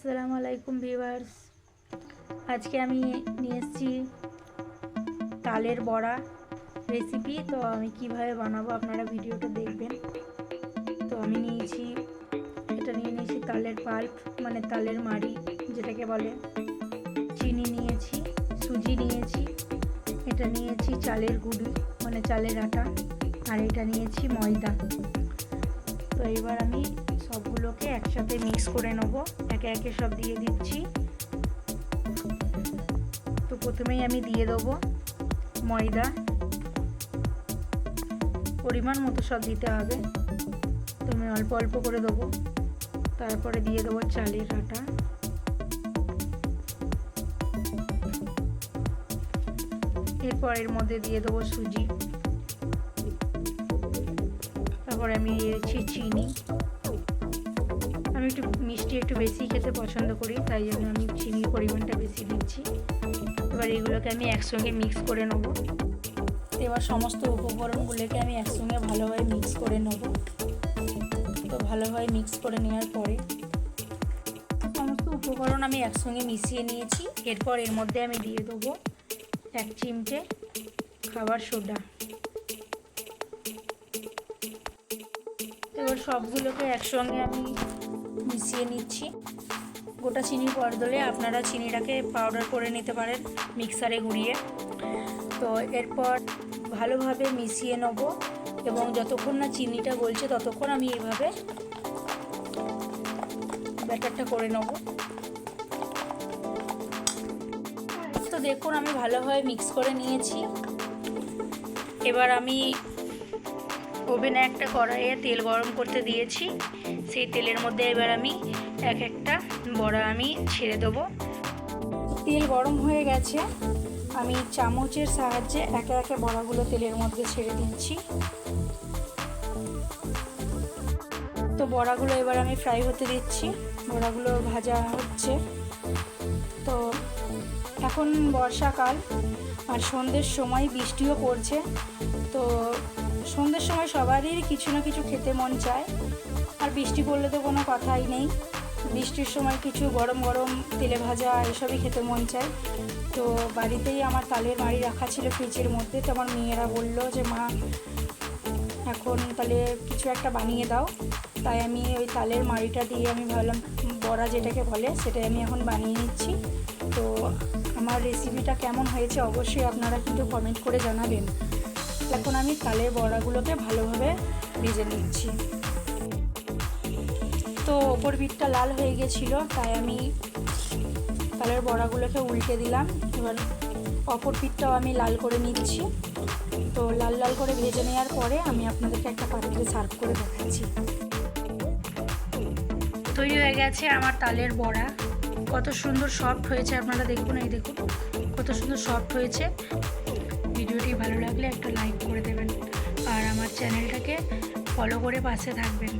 আসসালামু আলাইকুম ভিউয়ার্স। আজকে আমি নিয়ে এসেছি তালের বড়া রেসিপি। তো আমি কিভাবে বানাবো আপনারা ভিডিওটা দেখবেন। তো আমি নিয়ে নিয়েছি তালের পাল্প, মানে তালের মাড়ি যেটাকে বলে, চিনি নিয়েছি, সুজি নিয়েছি, এটা নিয়েছি চালের গুঁড়ি মানে চালের আটা, আর এটা নিয়েছি ময়দা। তো এবার আমি সবগুলোকে একসাথে মিক্স করে নেবো, একে একে সব দিয়ে দিচ্ছি। তো প্রথমেই আমি দিয়ে দেবো ময়দা, পরিমাণ মতো সব দিতে হবে, তো আমি অল্প অল্প করে দেবো। তারপরে দিয়ে দেবো চালের আটা, এরপর এর মধ্যে দিয়ে দেবো সুজি, তারপরে আমি দিয়েছি চিনি। আমি একটু মিষ্টি একটু বেশি খেতে পছন্দ করি, তাই জন্য আমি চিনির পরিমাণটা বেশি দিচ্ছি। এবার এগুলোকে আমি একসঙ্গে মিক্স করে নেব। এবার সমস্ত উপকরণগুলোকে আমি একসঙ্গে ভালোভাবে মিক্স করে নেব। তো ভালোভাবে মিক্স করে নেওয়ার পরে সমস্ত উপকরণ আমি একসঙ্গে মিশিয়ে নিয়েছি। এরপর এর মধ্যে আমি দিয়ে দেবো 1 চিমটে খাবার সোডা। এবার সবগুলোকে একসঙ্গে আমি মিশিয়ে নিচ্ছি। গোটা চিনির বদলে আপনারা চিনিটাকে পাউডার করে নিতে পারেন মিক্সারে গুঁড়িয়ে। তো এরপর ভালোভাবে মিশিয়ে নেব এবং যতক্ষণ না চিনিটা গলছে ততক্ষণ আমি এইভাবে ব্যাটারটা করে নেব। তো দেখুন আমি ভালোভাবে মিক্স করে নিয়েছি। এবার আমি ওভেনে একটা কড়াইয়ে তেল গরম করতে দিয়েছি। সেই তেলের মধ্যে এবার আমি এক একটা বড়া আমি ছেড়ে দেবো। তেল গরম হয়ে গেছে, আমি চামচের সাহায্যে একে একে বড়াগুলো তেলের মধ্যে ছেড়ে দিচ্ছি। তো বড়াগুলো এবার আমি ফ্রাই হতে দিচ্ছি, বড়াগুলো ভাজা হচ্ছে। তো এখন বর্ষাকাল আর সন্ধ্যের সময় বৃষ্টিও পড়ছে। তো সন্ধ্যের সময় সবারই কিছু না কিছু খেতে মন চায়, আর বৃষ্টি পড়লে তো কোনো কথাই নেই। বৃষ্টির সময় কিছু গরম গরম তেলে ভাজা এসবই খেতে মন চায়। তো বাড়িতেই আমার তালের মাড়ি রাখা ছিল ফ্রিজের মধ্যে। তো আমার মেয়েরা বললো যে মা এখন তাহলে কিছু একটা বানিয়ে দাও। তাই আমি ওই তালের মাড়িটা দিয়ে আমি ভাবলাম বড়া যেটাকে বলে সেটাই আমি এখন বানিয়ে নিচ্ছি। তো আমার রেসিপিটা কেমন হয়েছে অবশ্যই আপনারা কিন্তু কমেন্ট করে জানাবেন। এখন আমি তালের বড়াগুলোকে ভালোভাবে ভেজে নিচ্ছি। তো ওপর পিঠটা লাল হয়ে গেছিলো, তাই আমি তালের বড়াগুলোকে উল্টে দিলাম। এবার অপর পিঠটাও আমি লাল করে নিচ্ছি। তো লাল লাল করে ভেজে নেওয়ার পরে আমি আপনাদেরকে একটা পাত্রে সার্ভ করে দেখাচ্ছি। তৈরি হয়ে গেছে আমার তালের বড়া। কত সুন্দর সফট হয়েছে আপনারা দেখুন, এই দেখুন কত সুন্দর সফট হয়েছে। ভিডিওটি ভালো লাগলে একটা লাইক করে দেবেন, আর আমার চ্যানেলটাকে ফলো করে পাশে থাকবেন।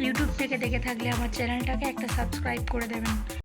ইউটিউব থেকে দেখে থাকলে আমার চ্যানেলটাকে একটা সাবস্ক্রাইব করে দেবেন।